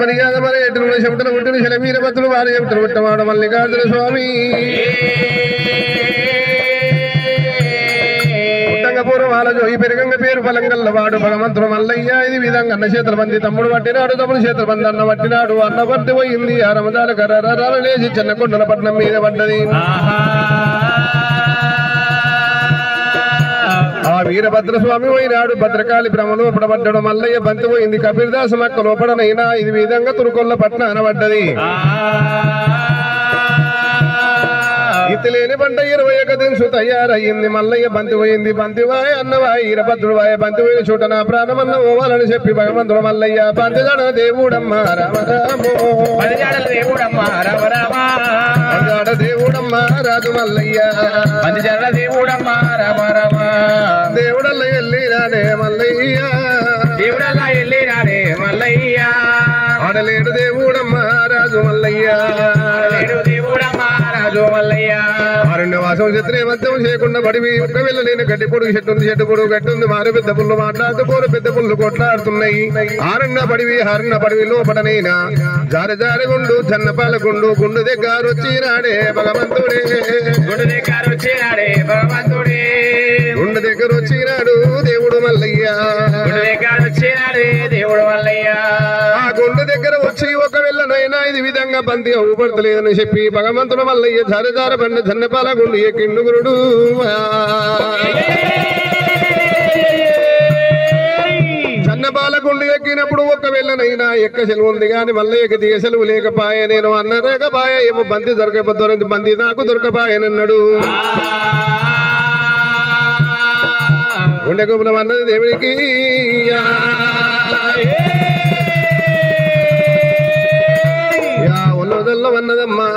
మర్యాద మరి ఎటు చెబుతున్న పుట్టిన శలవీరభద్రులు వారు చెబుతున్న పుట్టవాడు మల్లికార్జున స్వామి పూర్వం ఆలోచన ఈ పెరుగంగ పేరు పలంగల్ల వాడు భగవంతుడు మల్లయ్య ఇది విధంగా అన్న చేతుల బంది తమ్ముడు పట్టినాడు తమ్ముడు చేతుల బంది అన్న పట్టినాడు అన్న పట్టి పోయింది ఆ రమదాల కర్ర లేచి చిన్న కొండల పట్నం మీద పడ్డది ఆ వీరభద్ర స్వామి పోయినాడు భద్రకాళి భ్రమలో పడబడ్డాడు మల్లయ్య బంతి పోయింది కబీర్దాస్ మక్క లోపడనైనా ఇది విధంగా తురుకొల్ల పట్న అనబడ్డది ఇతలేని పంట 21 దినుసు తయారయ్యింది మల్లయ్య బంతి పోయింది బంతివాయ అన్నవాయ ఈరభద్రుడు వాయ బంతి పోయిన చోట నా ప్రాణమన్న ఓవాలని చెప్పి భగవంతుడు మల్లయ్య బంతిజాడ దేవుడమ్మ రామరామో బంతిజాడ దేవుడమ్మ రాజు మల్లయ్య బంతిజాడ దేవుడమ్మ రామరామ దేవుడల్ల ఎల్లిరాడే మల్లయ్య దేవుడల్ల ఎల్లిరాడే మల్లయ్య ఆడలేడు దేవుడమ్మ రాజు మల్లయ్య దేవుడమ్మ రాజు మల్లయ్య వాసం చిత్రే మధ్యం చేయకుండా పడివి ఒక్క వెళ్ళలేని గడ్డి పొడుగు చెట్టు ఉంది చెట్టు పొడుగు గట్టి ఉంది మారు పెద్ద పుల్లు మాట్లాడుతూ పోరు పెద్ద పుల్లు కొట్లాడుతున్నాయి ఆరన్న పడివి లోపడనైనా జారి జారిగుండు జన్నపాలగుండు గుండు దగ్గర వచ్చినాడే భగవంతుడే గుండు దగ్గర వచ్చినాడే భగవంతుడే గుండు దగ్గర వచ్చినాడు దేవుడు మల్లయ్య గుండు దగ్గర వచ్చినాడే దేవుడు మల్లయ్య ఆ గుండు దగ్గర వచ్చి ఒక వెళ్ళనైనా ఇది విధంగా బంతి ఊపడతలేదని చెప్పి భగవంతుడు మల్లయ్య జారి జార బండ జన్నపాలగుండు ఎక్కిండు గురుడు జన్నపాలగుండు ఎక్కినప్పుడు ఒక వెళ్ళనైనా ఎక్క సెలవు ఉంది గాని మల్లయ్యకి దిగ సెలవు లేకపాయే నేను అన్నరేకపాయ ఏమో బంతి దొరకపోతుంది బంతి నాకు దొరకపాయనన్నాడు గుండె గుబలం అన్నది దేవుడికి ఒళ్ళొదల్లో అన్నదమ్మా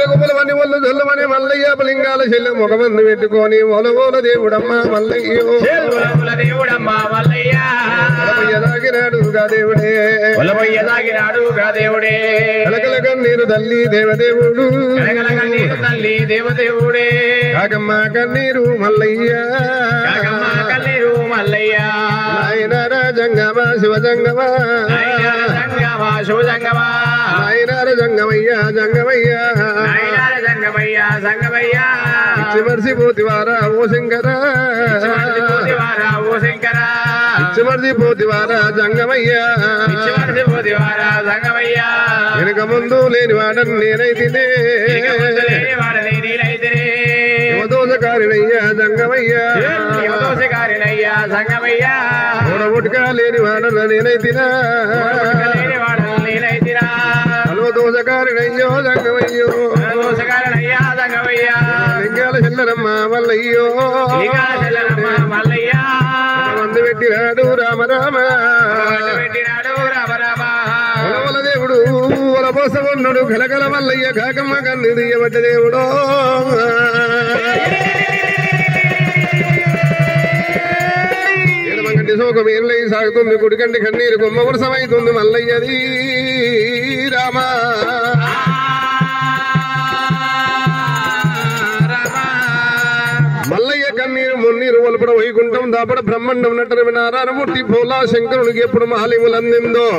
గుబలమని ఒళ్ళు జొల్లమని మల్లయ్య బలింగాల చెల్లె ముఖమంది పెట్టుకొని ఒలవోల దేవుడమ్మ మల్లయ్యో దేవుడే కలకల కన్నీరు తల్లి దేవదేవుడు కాకమ్మ కన్నీరు మల్లయ్య నాయనారా జంగమ శివజంగమ నాయనార జంగమయ్య మర్చిపోతివారా ఓ శంకర మర్చిపోతివారా జంగమయ్యా వెనుక ముందు లేని వాడని నేనైతే దోషకారినయ్యా జంగమయ్యా ఓడబుట్క లేని వాడన నేనైతినా హలో దోషకారినయ్యో జంగమయ్యో లింగాల చెల్లరమ్మ మల్లయ్యో మందు పెట్టినాడు రామరామ దేవుడు వలపోసగొన్నాడు కలకల మల్లయ్య కాకమ్మ కన్ను దియ్యబడ్డ దేవుడు శోకం ఏళ్ళై సాగుతుంది కుడికంటి కన్నీరు కొమ్మ వరుసమైతుంది మల్లయ్యది రామ మల్లయ్య కన్నీరు మున్నీరు ఒలపడ వైకుంఠం దాపడ బ్రహ్మాండం నటన నారాయణమూర్తి భోలా శంకరునికి ఎప్పుడు మహాలిములందిందో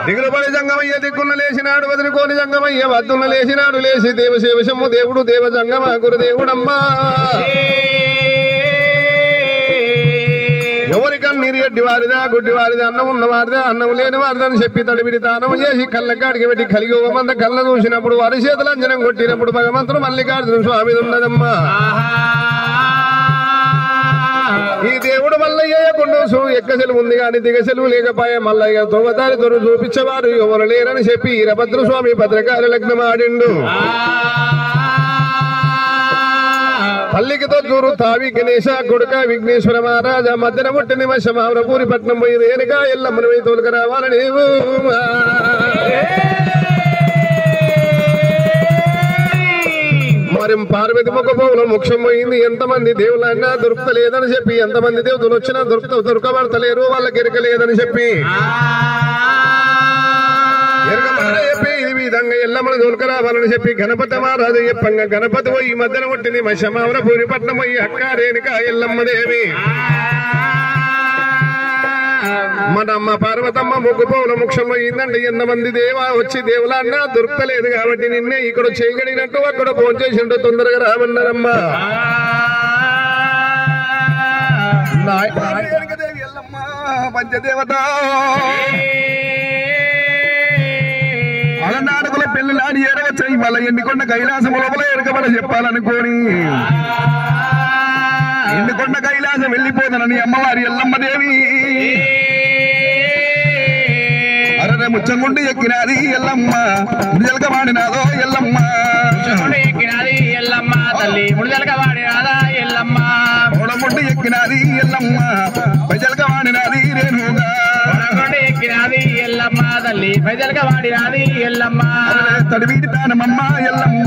దిగులుపడి జంగమయ్య దిక్కున్న లేచినాడు వదులుకోని జంగమయ్య వద్దున్న లేచినాడు లేచి దేవశేవశమ్ము దేవుడు దేవ జంగమ గురుదేవుడమ్మా ఎవరికన్నా నీరు వారిదా గుడ్డి వారిదా అన్నం ఉన్న వారిదా అన్నం లేని వారిదని చెప్పి తడివిడి తానం చేసి కళ్ళకాడికి పెట్టి కలిగి ఒక మంద కళ్ళ చూసినప్పుడు వారి చేతులు అంజనం కొట్టినప్పుడు భగవంతుడు మల్లికార్జున స్వామి ఉన్నదమ్మా ఈ దేవుడు మల్లయ్య కొండ ఎక్క సెలవు ఉంది కానీ దిగ సెలవు లేకపోయా మల్లయ్య తొవ్వదారి దొరు చూపించేవారు ఎవరు లేరని చెప్పి ఈరభద్ర స్వామి భద్రకాళి లగ్నం ఆడిండు తల్లికి తొత్తూరు తావి గణేశ కొడుక విఘ్నేశ్వర మహారాజా మధ్యన పుట్టి నిమశమావరపూరి పట్నం పోయి రేణుగా ఎల్లమ్మని పోయి తోలుకు రావాలని మరి పార్వతి ముఖపోలో మోక్షం పోయింది. ఎంతమంది దేవులన్నా దొరుకుతలేదని చెప్పి, ఎంతమంది దేవతలు వచ్చినా దొరకబడతలేరు, వాళ్ళకి ఎరకలేదని చెప్పి ఈ విధంగా ఎల్లమ్మను దొరకరావాలని చెప్పి గణపతి మహారాజు చెప్పంగా గణపతి పోయి మధ్యన కొట్టింది మశమావర పూరిపట్నం పోయి అక్క రేణుక ఎల్లమ్మ దేవి మన అమ్మ పార్వతమ్మ ముగ్గుపోవుల మోక్షం పోయిందండి. ఎంతమంది దేవా వచ్చి దేవులన్నా దొరకలేదు కాబట్టి నిన్నే ఇక్కడ చేయగలిగినట్టు అక్కడ ఫోన్ చేసిండు, తొందరగా రామన్నారమ్మా. పంచదేవత అలనాడుకుల పెళ్లిలాడి ఏడవచ్చాయి మళ్ళీ ఎండికొండ కైలాసం లోపల ఎరకబడ చెప్పాలనుకోని ఎండికొండ కైలాసం వెళ్ళిపోతానని అమ్మవారి ఎల్లమ్మ దేవి అరే ముచ్చంగుండి ఎక్కినాది ఎల్లమ్మ ముడిజలక వాడినాదో ఎల్లమ్మ ఎక్కినాది ఎల్లమ్మ తల్లి ముడిజలక వాడినాదా ఎల్లమ్మ మూడముండి ఎక్కినాది ఎల్లమ్మ పైజలక వాడినాది రేణుగా ఎక్కినాది ఎల్లమ్మ తల్లి పైజలక వాడినాది ఎల్లమ్మ తడివీటి తానమమ్మ ఎల్లమ్మ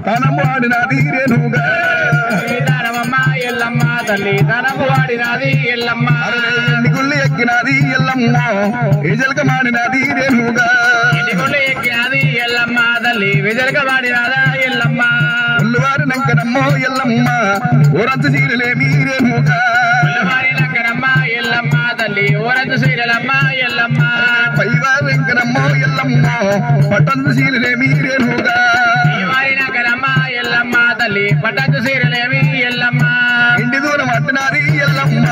తానమ్మ వాడినాది రేణుగా తానమమ్మ ఎల్లమ్మ తల్లి తానమ్మ వాడినాది ఎల్లమ్మ గుళ్ళు ఎక్కినాది ఎల్లమ్మ విజలక మాడినాది రేణుగా గుళ్ళు ఎక్కినాది ఎల్లమ్మ తల్లి విజలక వాడినాదా ఎల్లమ్మ ఉల్లువారి నంకనమ్మ ఎల్లమ్మ ఊరంత సీరలేమి రేణుగా ఉల్లువారి నంకనమ్మ ఎల్లమ్మ తల్లి ఊరంత సీరలమ్మ ఎల్లమ్మ పైవారి వెంకనమ్మ ఎల్లమ్మ పట్టంత సీరలేమి రేణుగా పైవారి నంకనమ్మ ఎల్లమ్మ తల్లి పట్టంత సీరలేమి ఎల్లమ్మ ఇంటి దూరం పట్టినాది ఎల్లమ్మ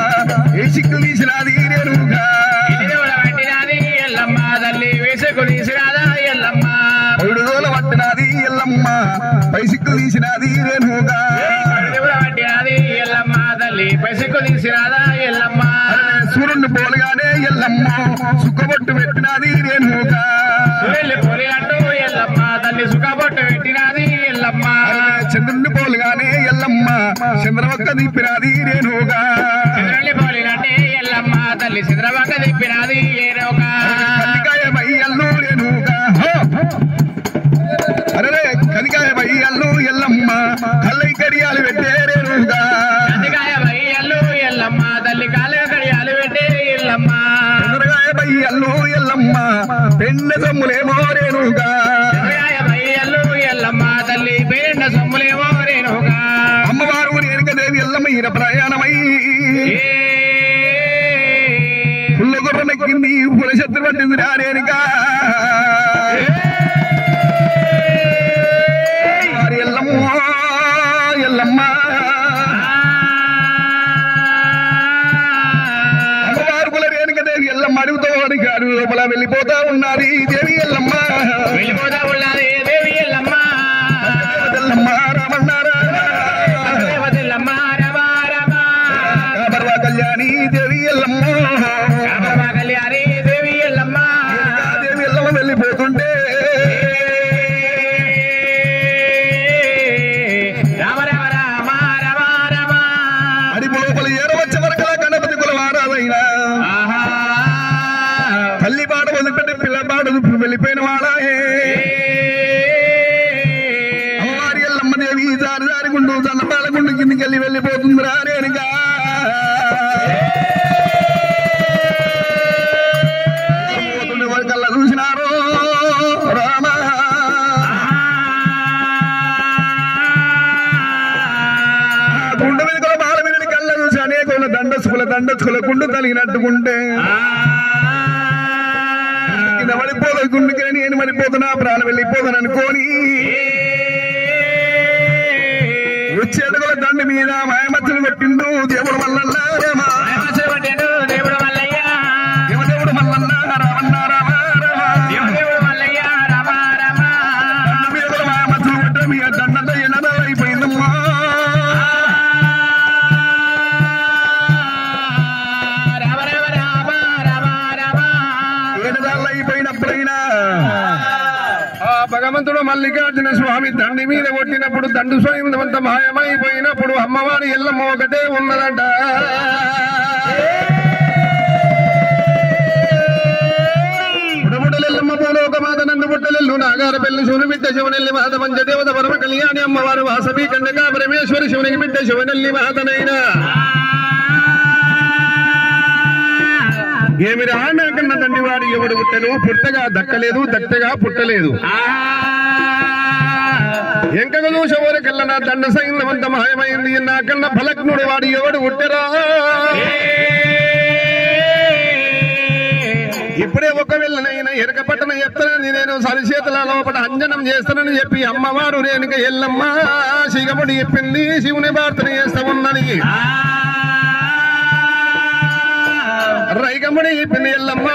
ఏ సిక్కు తీసినాది రేణుగా ఇంటి దూరం పట్టినాది ఎల్లమ్మ తల్లి వేసుకు తీసినాదా ఎల్లమ్మ ఉడుదూల పట్టినాది ఎల్లమ్మ పై సిక్కు తీసినాది రేణుగా పట్టినాది ఎల్లమ్మ తల్లి పై సిక్కు తీసినాదా ఎల్లమ్మ సూర్యుని పోలుగానే ఎల్లమ్మ సుఖబొట్టు పెట్టినాది రేణుగా సూర్యుని పోలినట్టు ఎల్లమ్మ తల్లి సుఖబొట్టు పెట్టినాది ఎల్లమ్మ చంద్రుని పోలుగానే ఎల్లమ్మ చంద్రవక్క దిప్పినాది రేణుగా చంద్రుని పోలినట్టే ఎల్లమ్మ తల్లి చంద్రవక్క దిప్పినాది రేణుగా కనికాయ బయ్యల్లు రేణుగా అరే కనికాయ బయ్యల్లు ఎల్లమ్మ కళ్ళై కడియాలు పెట్టే రేణుగా కనికాయ బయ్యల్లు ఎల్లమ్మ తల్లి కళ్ళై కడియాలు పెట్టే ఎల్లమ్మ చంద్రకాయ బయ్యల్లు ఎల్లమ్మ పెన్న సొమ్ములేమో రేణుగా చంద్రకాయ బయ్యల్లు ఎల్లమ్మ తల్లి పెన్న సొమ్ములేమో రేణుగా అమ్మవారు రేణుకదేవి ఎల్లమ్మ ఈర ప్రయాణమై పుల్ల గుర్రమెక్కింది పుల శత్రు పట్టింది రేణుగా ఎల్లమ్మ ఎల్లమ్మ అమ్మవారు పుల రేణుకదేవి ఎల్లమ్మ అడుగుతో అడుగు లోపల వెళ్ళిపోతా ఉన్నది దేవి ఎల్లమ్మ వెళ్ళిపోతా ఉన్నది దేవి ఎల్లమ్మ ఎల్లమ్మ రామన్నారా కళ్యాణి దేవి ఎల్లమ్మ కళ్యాణి దేవి ఎల్లమ్మ దేవి ఎల్లమ్మ వెళ్ళిపోతుంటే రామ రామ రామ రామ రామ అడిపు లోపల ఏడవచ్చ వరకల గణపతి కులవారాలైనా తల్లి పాట వదిలిపెట్టి పిల్ల పాట వెళ్ళిపోయిన వాడాయే అమ్మవారి ఎల్లమ్మ దేవి జారి జారి గుండు జన్నపాల గుండు కిందికెళ్ళి వెళ్ళిపోతుందిరా రేణుగా కల్లా చూసినారు రామ గుండు మీద కూడా బాల మీద కళ్ళ చూసి అనేక దండచుకుల గుండు తలిగినట్టుకుంటే కింద పడిపోదు గుండుకే నేను పడిపోతున్నా ప్రాణం వెళ్ళిపోతాను అనుకోని వచ్చేటకుల దండు మీద మాయమచ్చలు కొట్టిండు దేవుడు మల్లల్లా రామ దేవుడు మల్లయ్య దేవుడు మల్లన్న రామన్న రామ దేవుడు మల్లయ్య రామ రామ దండు మీద కూడా మాయమచ్చలు కొట్ట మీ దండంతా ఎన్నదా అయిపోయిందమ్మా రామ రామ రామ రామ రామ ఏడదాళ్ళు అయిపోయినప్పుడైనా భగవంతుడు మల్లికార్జున స్వామి దండి మీద కొట్టినప్పుడు దండు స్వయం అంత మాయమైపోయినప్పుడు అమ్మవారి ఎల్లమ్మ ఒకటే ఉన్నదంట. బుడబుడలెల్లమ్మ పూలోక మాత నందు బుట్టలెల్లు నాగా మారపెల్లి శివుని బిడ్డ శివనెల్లి మాత పంచదేవత పరమ కళ్యాణి అమ్మవారు వాసవి కన్యకా పరమేశ్వరి శివునికి బిడ్డ శివనెల్లి మాతనైనా ఏమి రానా కన్నా తండ్రి వాడు ఎవడు పుట్టను పుట్టగా దక్కలేదు దక్కగా పుట్టలేదు ఎంకగా చూసేవారు కల్లా నా దండ సైన్యమంత మాయమైంది నాకన్నా ఫలజ్ఞుడు వాడు ఎవడు పుట్టరా ఇప్పుడే ఒకవేళనైనా ఎరక పట్టణ చెప్తానని నేను సరిచేతుల లోపల అంజనం చేస్తానని చెప్పి అమ్మవారు రేణుక ఎల్లమ్మ శిగముడి చెప్పింది శివుని ప్రార్థన చేస్తా ఉన్నది రైగముడి చెప్పింది ఎల్లమ్మ